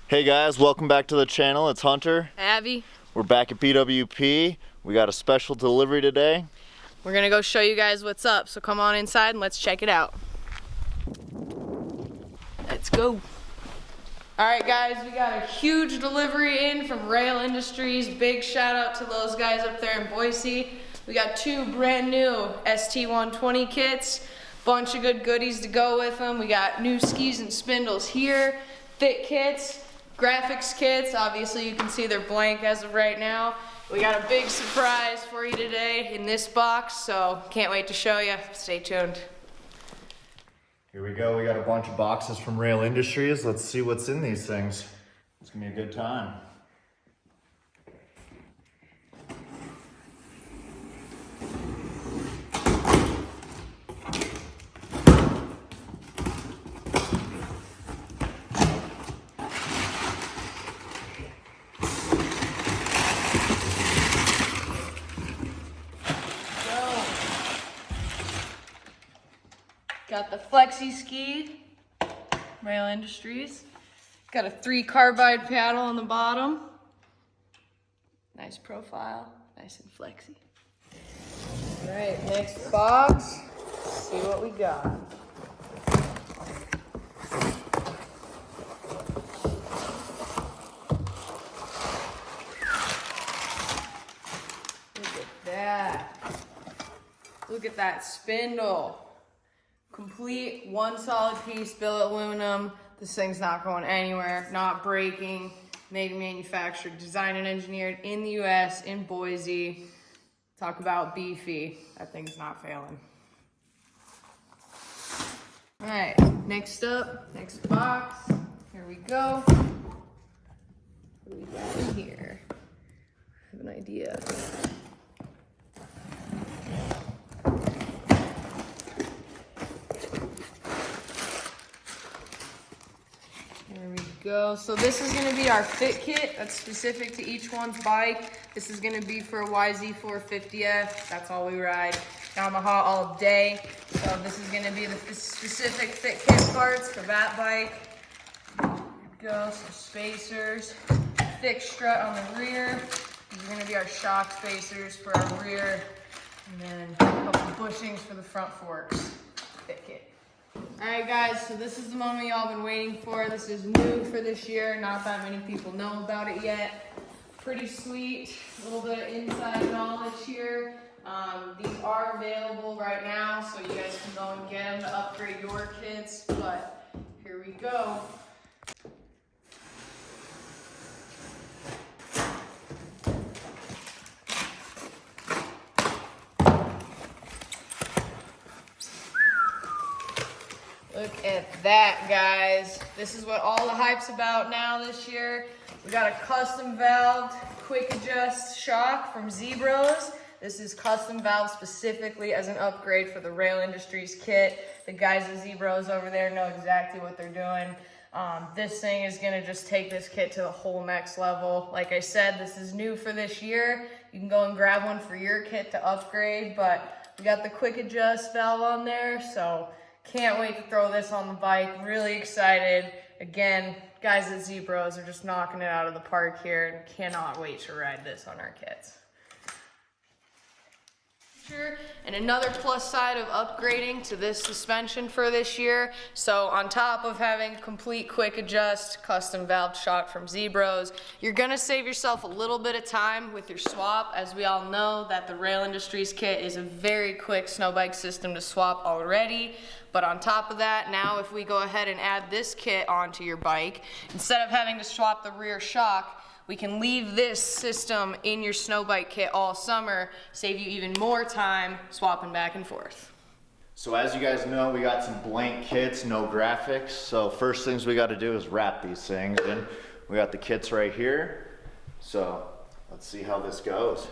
Hey guys, welcome back to the channel. It's Hunter. Abby. We're back at BWP. We got a special delivery today. We're gonna go show you guys what's up, so come on inside and let's check it out. Let's go. All right guys, we got a huge delivery in from Rale Industries. Big shout out to those guys up there in Boise. We got two brand new ST120 kits, bunch of good goodies to go with them. We got new skis and spindles here, thick kits, graphics kits. Obviously you can see they're blank as of right now. We got a big surprise for you today in this box, so can't wait to show you. Stay tuned. Here we go. We got a bunch of boxes from Rale Industries. Let's see what's in these things. It's gonna be a good time. Got the Flexi Ski, Rale Industries. Got a 3 carbide paddle on the bottom. Nice profile, nice and flexy. All right, next box. Let's see what we got. Look at that. Look at that spindle. Complete, one solid piece, billet aluminum. This thing's not going anywhere, not breaking. Made and manufactured, designed and engineered in the US, in Boise. Talk about beefy. That thing's not failing. All right, next up, next box. Here we go. What do we got in here? I have an idea. There we go. So this is going to be our fit kit that's specific to each one's bike. This is going to be for a YZ450F. That's all we ride. Yamaha all day. So this is going to be the specific fit kit parts for that bike. There we go. Some spacers. Thick strut on the rear. These are going to be our shock spacers for our rear. And then a couple bushings for the front forks. Fit kit. Alright guys, so this is the moment y'all been waiting for. This is new for this year. Not that many people know about it yet. Pretty sweet. A little bit of inside knowledge here. These are available right now, so you guys can go and get them to upgrade your kits. But here we go. Look at that, guys. This is what all the hype's about now this year. We got a custom valved quick adjust shock from Zbroz. This is custom valved specifically as an upgrade for the Rale Industries kit. The guys at Zbroz over there know exactly what they're doing. This thing is gonna just take this kit to the whole next level. Like I said, this is new for this year. You can go and grab one for your kit to upgrade, but we got the quick adjust valve on there, so can't wait to throw this on the bike. Really excited. Again, guys at Zbroz are just knocking it out of the park here and cannot wait to ride this on our kits. And another plus side of upgrading to this suspension for this year. So on top of having complete quick adjust, custom valve shock from Zbroz, you're gonna save yourself a little bit of time with your swap. As we all know that the Rale Industries kit is a very quick Snowbike system to swap already. But on top of that, now if we go ahead and add this kit onto your bike, instead of having to swap the rear shock, we can leave this system in your Snowbike kit all summer, save you even more time swapping back and forth. So as you guys know, we got some blank kits, no graphics. So first things we got to do is wrap these things in. We got the kits right here. So let's see how this goes.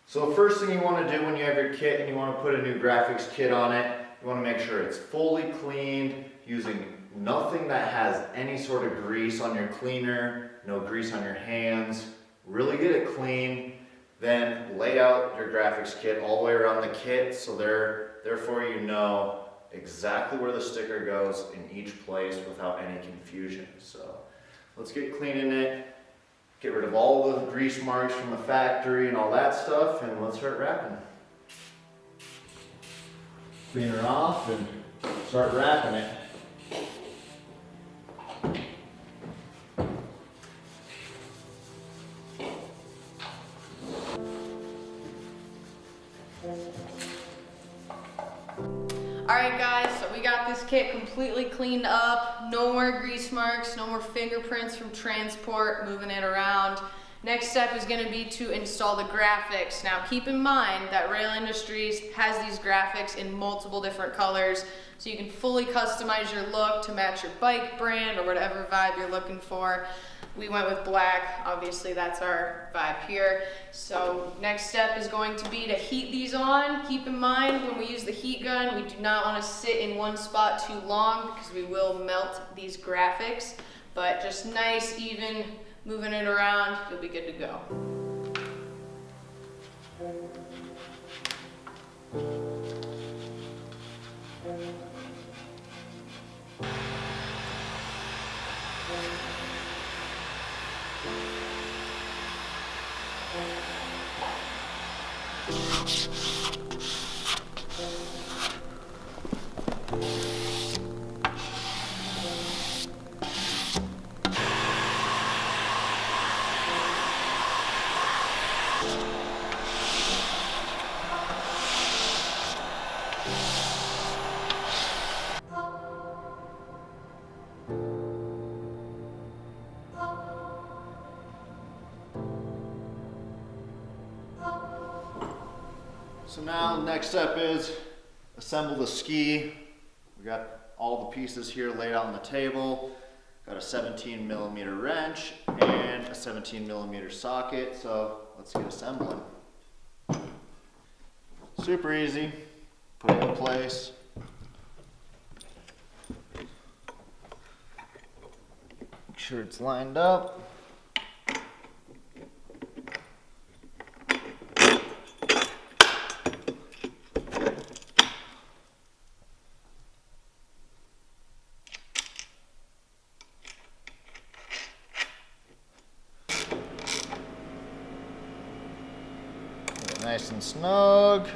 So the first thing you want to do when you have your kit and you want to put a new graphics kit on it, you want to make sure it's fully cleaned using nothing that has any sort of grease on your cleaner, no grease on your hands. Really get it clean. Then lay out your graphics kit all the way around the kit, so therefore you know exactly where the sticker goes in each place without any confusion. So let's get cleaning it, get rid of all the grease marks from the factory and all that stuff, and let's start wrapping. Clean her off and start wrapping it. Alright guys, so we got this kit completely cleaned up. No more grease marks, no more fingerprints from transport, moving it around. Next step is going to be to install the graphics. Now keep in mind that Rale Industries has these graphics in multiple different colors, so you can fully customize your look to match your bike brand or whatever vibe you're looking for. We went with black, obviously that's our vibe here. So next step is going to be to heat these on. Keep in mind when we use the heat gun, we do not want to sit in one spot too long because we will melt these graphics, but just nice, even, moving it around, you'll be good to go. So now next step is assemble the ski. We got all the pieces here laid out on the table. Got a 17mm wrench and a 17mm socket, so let's get assembling. Super easy. Put it in place. Make sure it's lined up. Nice and snug.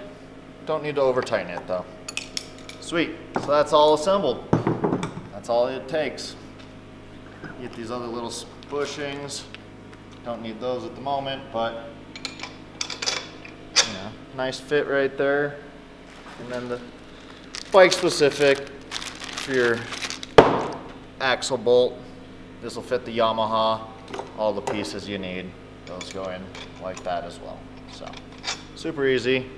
Don't need to over tighten it though. Sweet, so that's all assembled. That's all it takes. Get these other little bushings. Don't need those at the moment, but nice fit right there. And then the bike specific for your axle bolt. This will fit the Yamaha. All the pieces you need. Those go in like that as well. So. Super easy.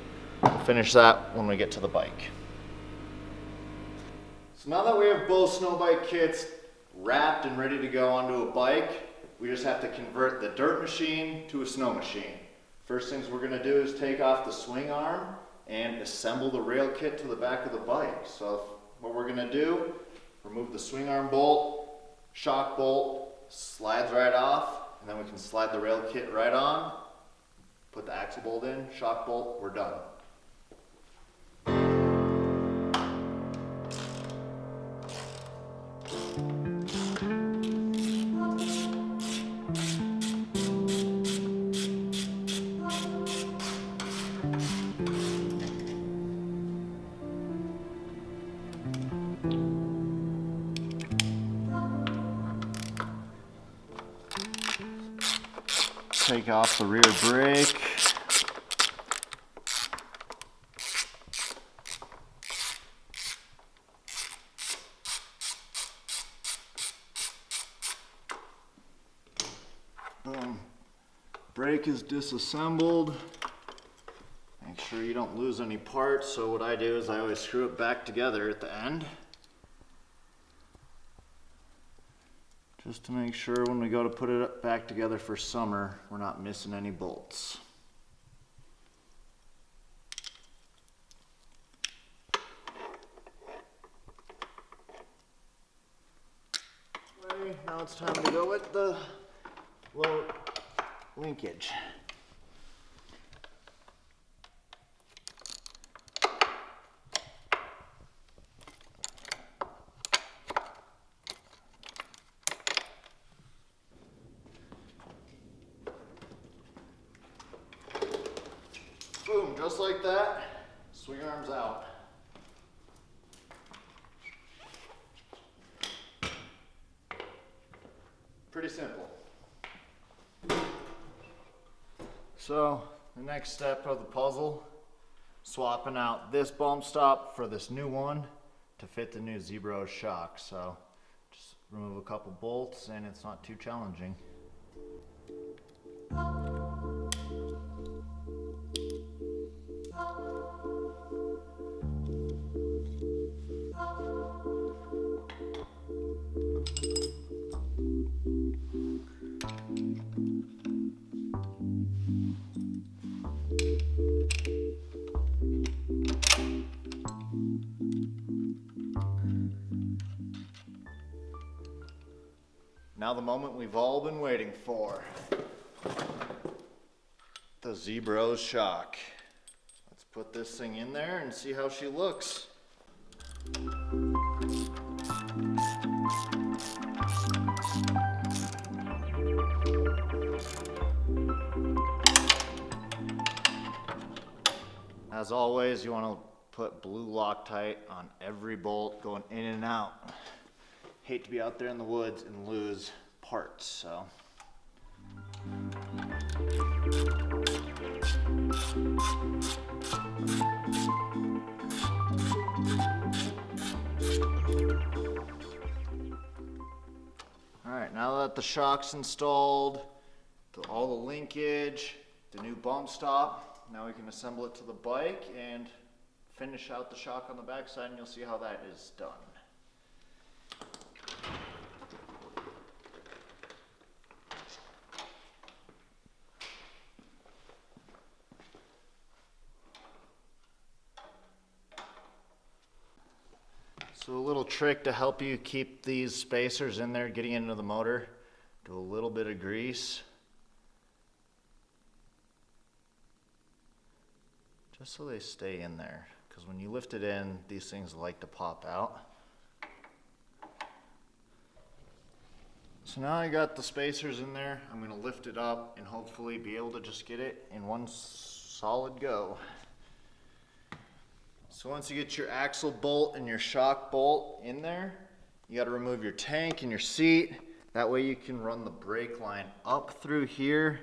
We'll finish that when we get to the bike. So now that we have both Snowbike kits wrapped and ready to go onto a bike, we just have to convert the dirt machine to a snow machine. First things we're going to do is take off the swing arm and assemble the rail kit to the back of the bike. So what we're going to do, remove the swing arm bolt, shock bolt, slides right off, and then we can slide the rail kit right on. Put the axle bolt in, shock bolt, we're done. Take off the rear brake. Boom. Brake is disassembled. Make sure you don't lose any parts. So what I do is I always screw it back together at the end. Just to make sure when we go to put it back together for summer, we're not missing any bolts. Okay, now it's time to go with the low linkage. just like that, swing arms out. Pretty simple. So the next step of the puzzle, swapping out this bump stop for this new one to fit the new Zbroz shock. So just remove a couple bolts and it's not too challenging. Now the moment we've all been waiting for. The Zbroz shock. Let's put this thing in there and see how she looks. As always, you want to put blue Loctite on every bolt going in and out. Hate to be out there in the woods and lose parts, so. All right, now that the shock's installed, all the linkage, the new bump stop, now we can assemble it to the bike and finish out the shock on the backside, and you'll see how that is done. So a little trick to help you keep these spacers in there getting into the motor, do a little bit of grease. Just so they stay in there, because when you lift it in, these things like to pop out. So now I got the spacers in there, I'm going to lift it up and hopefully be able to just get it in one solid go. So once you get your axle bolt and your shock bolt in there, you got to remove your tank and your seat. That way you can run the brake line up through here,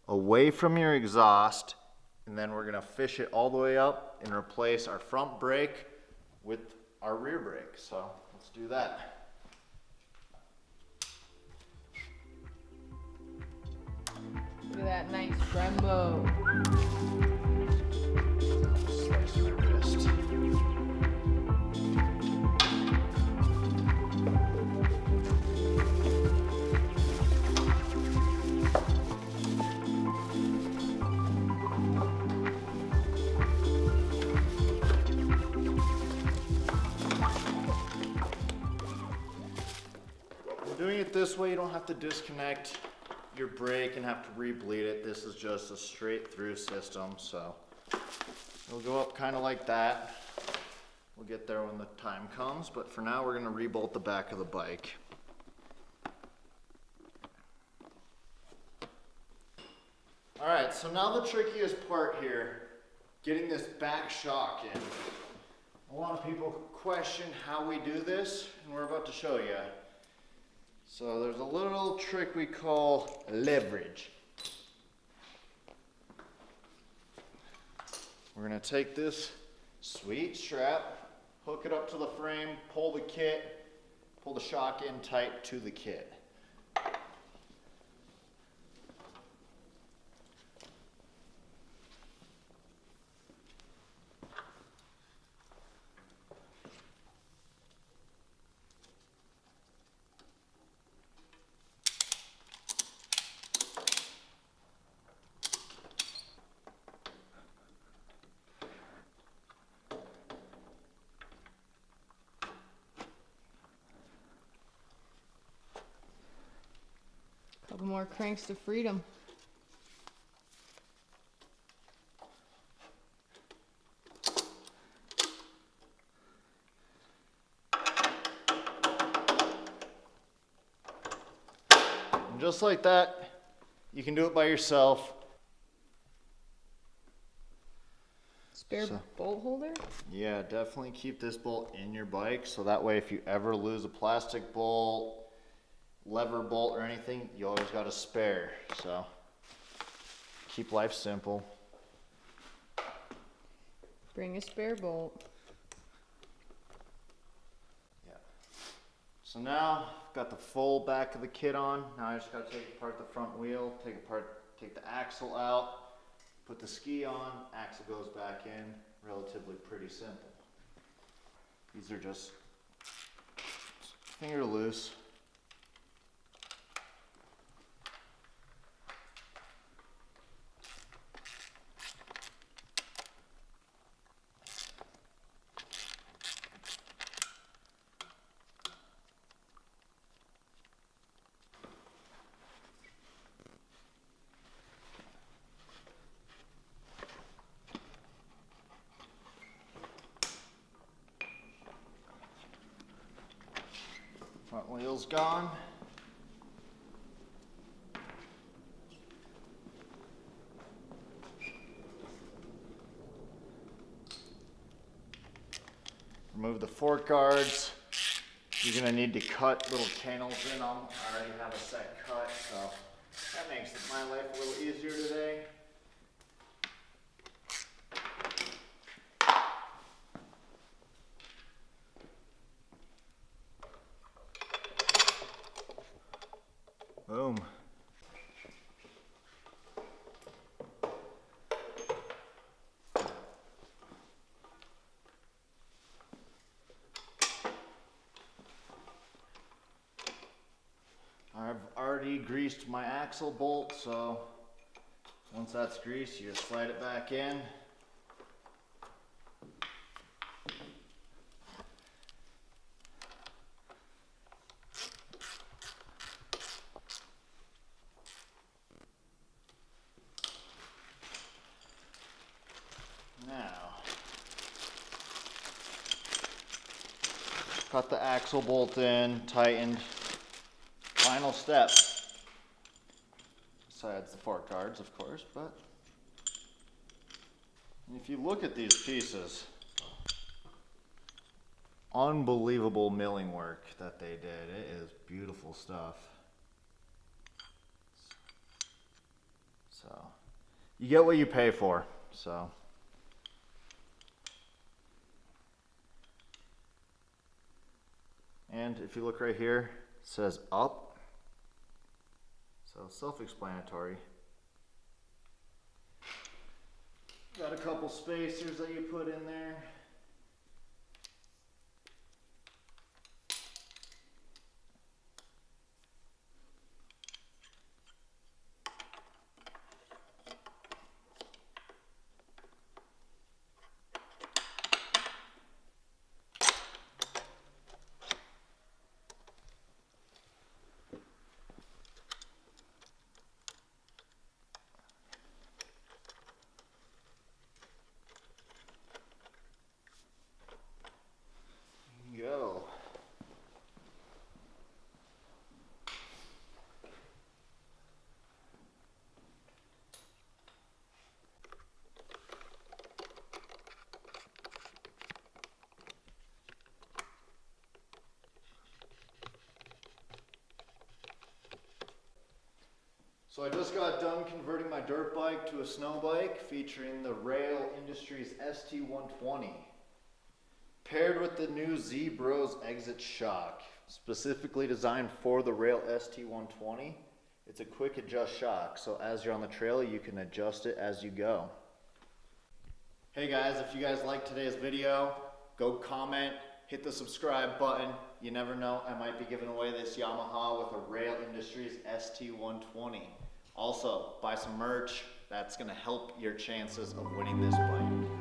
away from your exhaust, and then we're going to fish it all the way up and replace our front brake with our rear brake. So let's do that. Look at that nice Brembo. Slice my wrist. Doing it this way, you don't have to disconnect your brake and have to re-bleed it. This is just a straight through system, so it'll go up kind of like that. We'll get there when the time comes, but for now we're going to re-bolt the back of the bike. Alright, so now the trickiest part here, getting this back shock in. A lot of people question how we do this, and we're about to show you. So there's a little trick we call leverage. We're going to take this sweet strap, hook it up to the frame, pull the kit, pull the shock in tight to the kit. Couple more cranks to freedom. And just like that, you can do it by yourself. spare bolt holder? Yeah, definitely keep this bolt in your bike, so that way if you ever lose a plastic bolt, lever bolt, or anything, you always got a spare. So keep life simple. Bring a spare bolt. Yeah. So now I've got the full back of the kit on. Now I just got to take apart the front wheel, take the axle out, put the ski on, axle goes back in. Relatively pretty simple. These are just finger loose. Front wheel's gone. Remove the fork guards. You're gonna need to cut little channels in them. I already have a set cut, so that makes my life a little easier today. Boom. I've already greased my axle bolt, so once that's greased, you just slide it back in. Now, cut the axle bolt in, tightened. Final step, besides the fork guards, of course, but if you look at these pieces, unbelievable milling work that they did. It is beautiful stuff. So, you get what you pay for, so. And if you look right here, it says up. So self-explanatory. Got a couple spacers that you put in there. Go. So I just got done converting my dirt bike to a snow bike featuring the Rale Industries ST120. Paired with the new Zbroz exit shock, specifically designed for the Rale ST120. It's a quick adjust shock, so as you're on the trail, you can adjust it as you go. Hey guys, if you guys liked today's video, go comment, hit the subscribe button. You never know, I might be giving away this Yamaha with a Rale Industries ST120. Also, buy some merch. That's gonna help your chances of winning this bike.